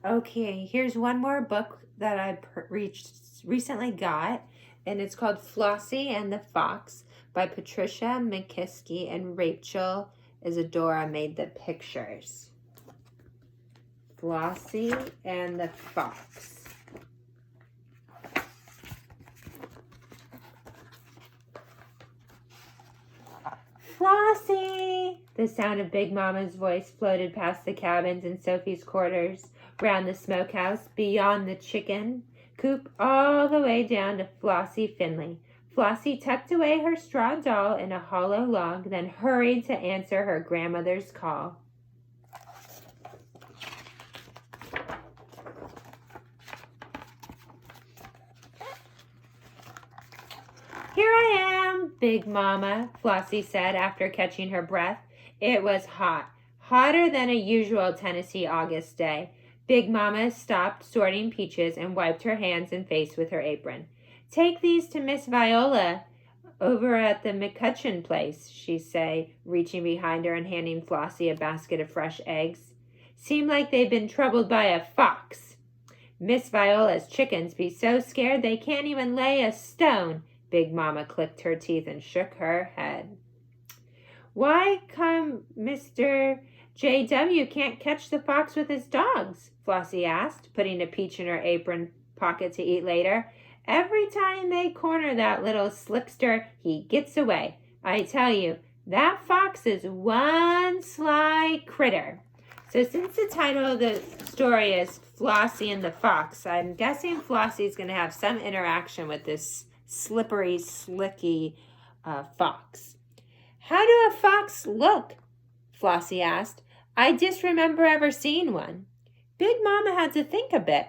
Okay, here's one more book that I recently got, and it's called Flossie and the Fox by Patricia McKiskey, and Rachel Isadora made the pictures. Flossie and the Fox. Flossie! The sound of Big Mama's voice floated past the cabins and Sophie's quarters, round the smokehouse, beyond the chicken coop, all the way down to Flossie Finley. Flossie tucked away her straw doll in a hollow log, then hurried to answer her grandmother's call. Here I am, Big Mama, Flossie said after catching her breath. It was hot, hotter than a usual Tennessee August day. Big Mama stopped sorting peaches and wiped her hands and face with her apron. Take these to Miss Viola over at the McCutcheon place, she said, reaching behind her and handing Flossie a basket of fresh eggs. Seem like they've been troubled by a fox. Miss Viola's chickens be so scared they can't even lay a stone. Big Mama clicked her teeth and shook her head. Why come Mr. J.W. can't catch the fox with his dogs? Flossie asked, putting a peach in her apron pocket to eat later. Every time they corner that little slickster, he gets away. I tell you, that fox is one sly critter. So since the title of the story is Flossie and the Fox, I'm guessing Flossie's going to have some interaction with this slippery, slicky fox. How do a fox look? Flossie asked. I disremember ever seeing one. Big Mama had to think a bit.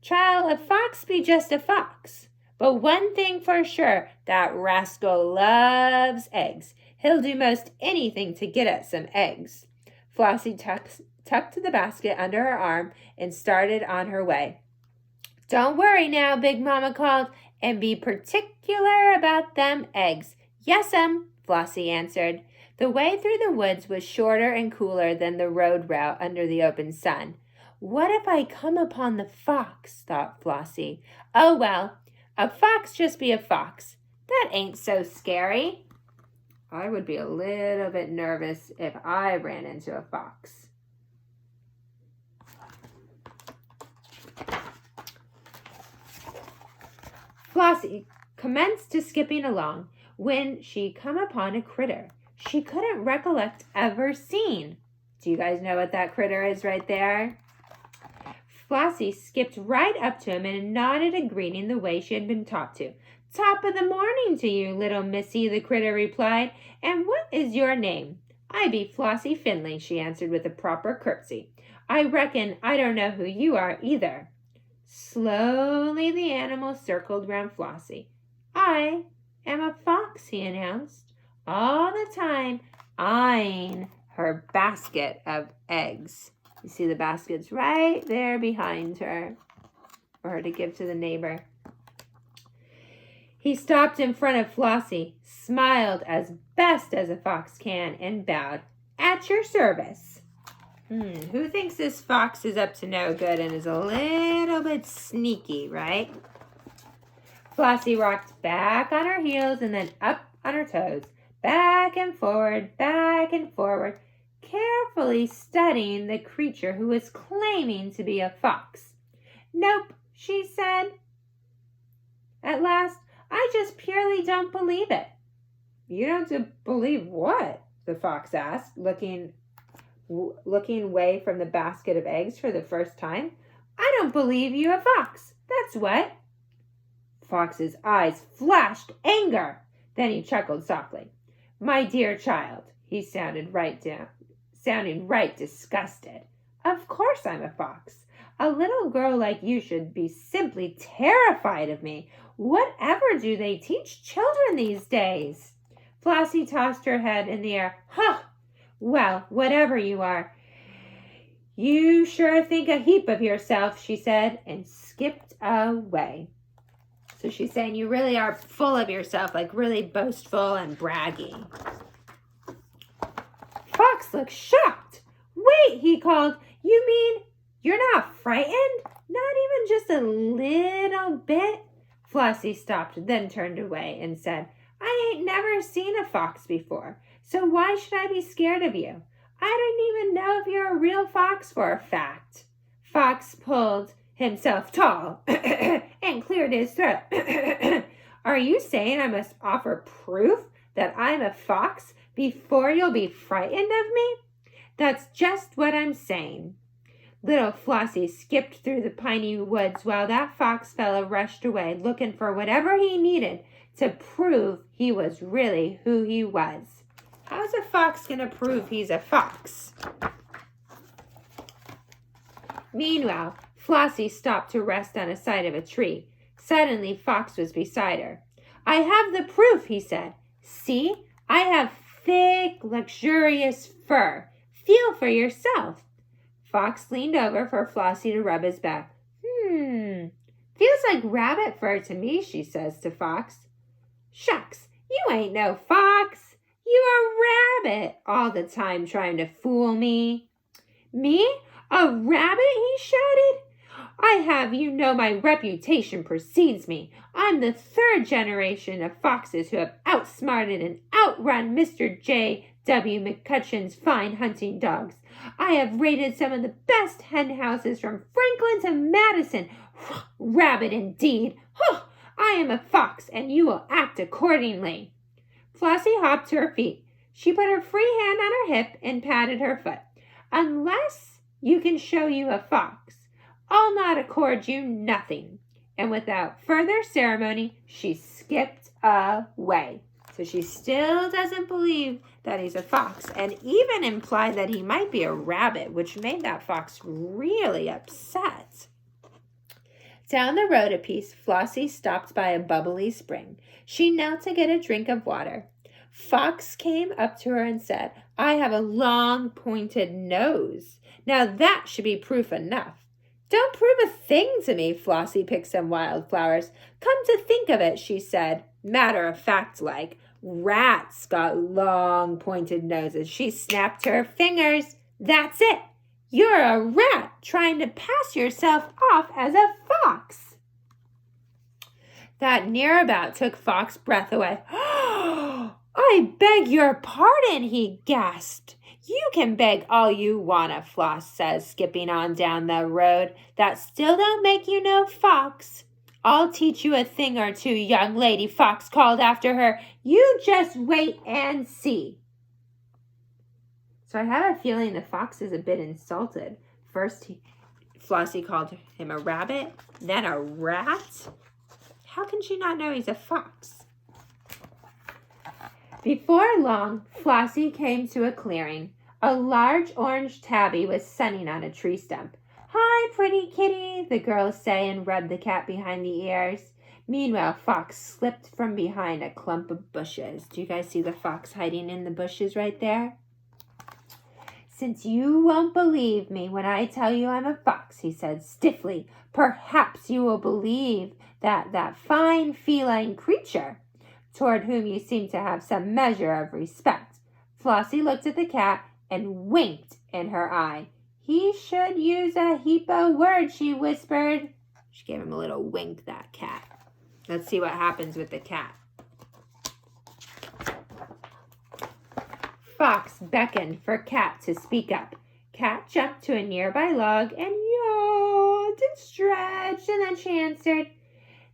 Child, a fox be just a fox. But one thing for sure, that rascal loves eggs. He'll do most anything to get at some eggs. Flossie tucked the basket under her arm and started on her way. Don't worry now, Big Mama called, and be particular about them eggs. Yes'm, Flossie answered. The way through the woods was shorter and cooler than the road route under the open sun. What if I come upon the fox, thought Flossie. Oh, well, a fox just be a fox. That ain't so scary. I would be a little bit nervous if I ran into a fox. Flossie commenced to skipping along when she come upon a critter she couldn't recollect ever seen. Do you guys know what that critter is right there? Flossie skipped right up to him and nodded a greeting the way she had been taught to. Top of the morning to you, little missy, the critter replied. And what is your name? I be Flossie Finley, she answered with a proper curtsy. I reckon I don't know who you are either. Slowly the animal circled round Flossie. I am a fox, he announced, all the time eyeing her basket of eggs. You see the basket's right there behind her for her to give to the neighbor. He stopped in front of Flossie, smiled as best as a fox can, and bowed. At your service. Who thinks this fox is up to no good and is a little bit sneaky, right? Flossie rocked back on her heels and then up on her toes, back and forward, carefully studying the creature who was claiming to be a fox. Nope, she said. At last, I just purely don't believe it. You don't believe what? The fox asked, looking away from the basket of eggs for the first time. I don't believe you a fox, that's what. Fox's eyes flashed anger. Then he chuckled softly. My dear child, he sounding right disgusted. Of course I'm a fox. A little girl like you should be simply terrified of me. Whatever do they teach children these days? Flossie tossed her head in the air. Huh! Well, whatever you are, you sure think a heap of yourself, she said, and skipped away. So she's saying you really are full of yourself, like really boastful and braggy. Fox looked shocked. Wait, he called. You mean you're not frightened? Not even just a little bit? Flossie stopped, then turned away and said, I ain't never seen a fox before, so why should I be scared of you? I don't even know if you're a real fox for a fact. Fox pulled himself tall and cleared his throat. Are you saying I must offer proof that I'm a fox before you'll be frightened of me? That's just what I'm saying. Little Flossie skipped through the piney woods while that fox fellow rushed away, looking for whatever he needed to prove he was really who he was. How's a fox going to prove he's a fox? Meanwhile, Flossie stopped to rest on a side of a tree. Suddenly, Fox was beside her. I have the proof, he said. See, I have thick, luxurious fur. Feel for yourself. Fox leaned over for Flossie to rub his back. Feels like rabbit fur to me, she says to Fox. Shucks, you ain't no fox. You a rabbit, all the time trying to fool me. Me? A rabbit? He shouted. I have you know my reputation precedes me. I'm the third generation of foxes who have outsmarted and outrun Mr. J.W. McCutcheon's fine hunting dogs. I have raided some of the best hen houses from Franklin to Madison. Rabbit indeed. I am a fox, and you will act accordingly. Flossie hopped to her feet. She put her free hand on her hip and patted her foot. Unless you can show you a fox, I'll not accord you nothing. And without further ceremony, she skipped away. So she still doesn't believe that he's a fox, and even implied that he might be a rabbit, which made that fox really upset. Down the road a piece, Flossie stopped by a bubbly spring. She knelt to get a drink of water. Fox came up to her and said, I have a long, pointed nose. Now that should be proof enough. Don't prove a thing to me, Flossie picked some wildflowers. Come to think of it, she said, matter of fact like, rats got long, pointed noses. She snapped her fingers. That's it. You're a rat trying to pass yourself off as a fox. That near-about took Fox's breath away. I beg your pardon, he gasped. You can beg all you wanna, Floss says, skipping on down the road. That still don't make you no fox. I'll teach you a thing or two, young lady, Fox called after her. You just wait and see. So I have a feeling the fox is a bit insulted. First, Flossie called him a rabbit, then a rat. How can she not know he's a fox? Before long, Flossie came to a clearing. A large orange tabby was sunning on a tree stump. Hi, pretty kitty, the girls say and rub the cat behind the ears. Meanwhile, Fox slipped from behind a clump of bushes. Do you guys see the fox hiding in the bushes right there? Since you won't believe me when I tell you I'm a fox, he said stiffly, perhaps you will believe that fine feline creature, toward whom you seem to have some measure of respect. Flossie looked at the cat and winked in her eye. He should use a heap of words, she whispered. She gave him a little wink, that cat. Let's see what happens with the cat. Fox beckoned for Cat to speak up. Cat jumped to a nearby log and yawned and stretched, and then she answered,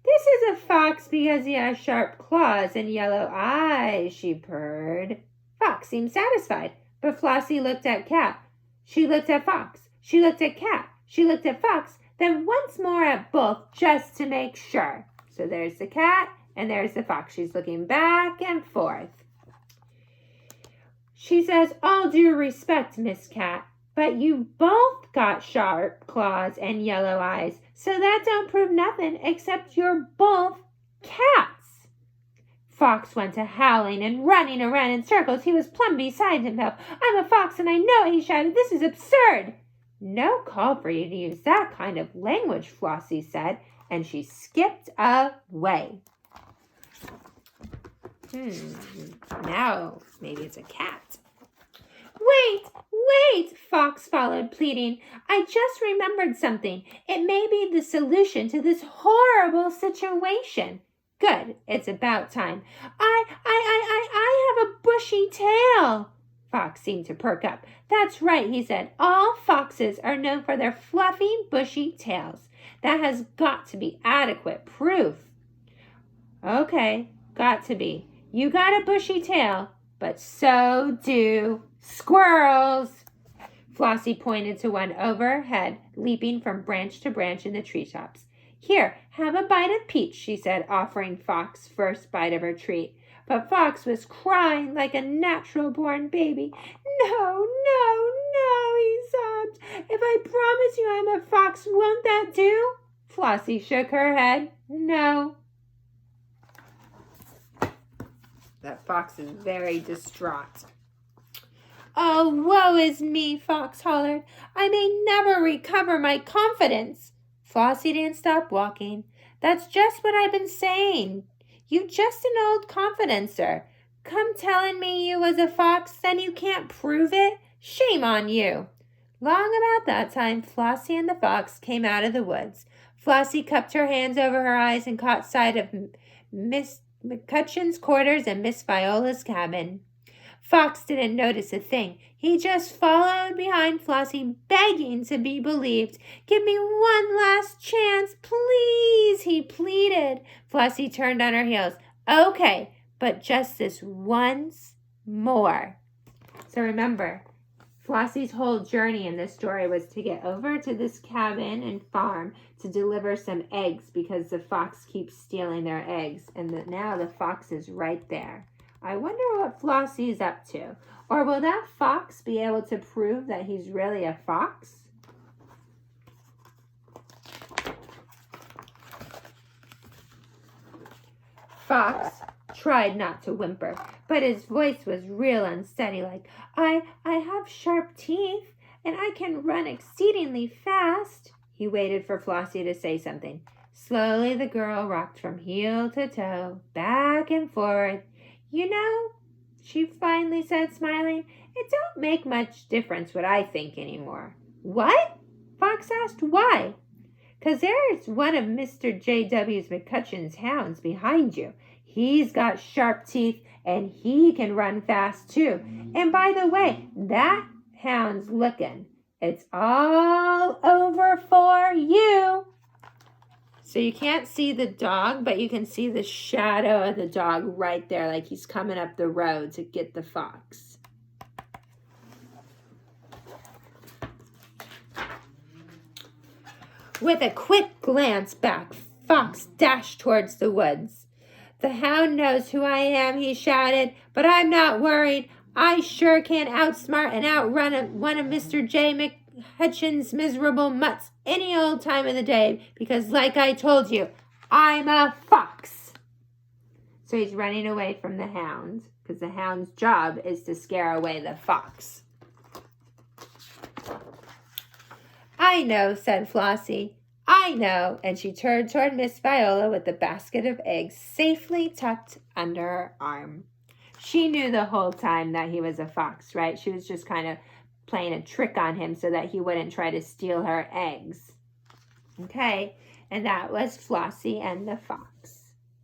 This is a fox because he has sharp claws and yellow eyes, she purred. Fox seemed satisfied, but Flossie looked at Cat. She looked at Fox. She looked at Cat. She looked at Fox, then once more at both just to make sure. So there's the cat and there's the fox. She's looking back and forth. She says, all due respect, Miss Cat, but you both got sharp claws and yellow eyes, so that don't prove nothing except you're both cats. Fox went to howling and running around in circles. He was plumb beside himself. I'm a fox and I know it, he shouted. This is absurd. No call for you to use that kind of language, Flossie said, and she skipped away. Now maybe it's a cat. Wait, Fox followed, pleading. I just remembered something. It may be the solution to this horrible situation. Good, it's about time. I have a bushy tail. Fox seemed to perk up. That's right, he said. All foxes are known for their fluffy, bushy tails. That has got to be adequate proof. Okay, got to be. You got a bushy tail, but so do squirrels. Flossie pointed to one overhead, leaping from branch to branch in the treetops. Here, have a bite of peach, she said, offering Fox first bite of her treat. But Fox was crying like a natural-born baby. No, he sobbed. If I promise you I'm a fox, won't that do? Flossie shook her head. No. That fox is very distraught. Oh, woe is me, Fox hollered. I may never recover my confidence. Flossie didn't stop walking. That's just what I've been saying. You just an old confidencer. Come telling me you was a fox, then you can't prove it? Shame on you. Long about that time, Flossie and the fox came out of the woods. Flossie cupped her hands over her eyes and caught sight of Miss McCutcheon's quarters and Miss Viola's cabin. Fox didn't notice a thing. He just followed behind Flossie, begging to be believed. Give me one last chance, please, he pleaded. Flossie turned on her heels. Okay, but just this once more. So remember, Flossie's whole journey in this story was to get over to this cabin and farm to deliver some eggs because the fox keeps stealing their eggs, and now the fox is right there. I wonder what Flossie's up to. Or will that fox be able to prove that he's really a fox? Fox tried not to whimper, but his voice was real unsteady, like, I have sharp teeth, and I can run exceedingly fast. He waited for Flossie to say something. Slowly the girl rocked from heel to toe, back and forth. You know, she finally said, smiling, it don't make much difference what I think anymore. What? Fox asked. Why? 'Cause there's one of Mr. J.W. McCutcheon's hounds behind you. He's got sharp teeth, and he can run fast, too. And by the way, that hound's looking. It's all over for you. So you can't see the dog, but you can see the shadow of the dog right there, like he's coming up the road to get the fox. With a quick glance back, Fox dashed towards the woods. The hound knows who I am, he shouted, but I'm not worried. I sure can outsmart and outrun one of Mr. J. McCutcheon's miserable mutts any old time of the day, because like I told you, I'm a fox. So he's running away from the hound, because the hound's job is to scare away the fox. I know, said Flossie. I know. And she turned toward Miss Viola with the basket of eggs safely tucked under her arm. She knew the whole time that he was a fox, right? She was just kind of playing a trick on him so that he wouldn't try to steal her eggs. Okay, and that was Flossie and the fox.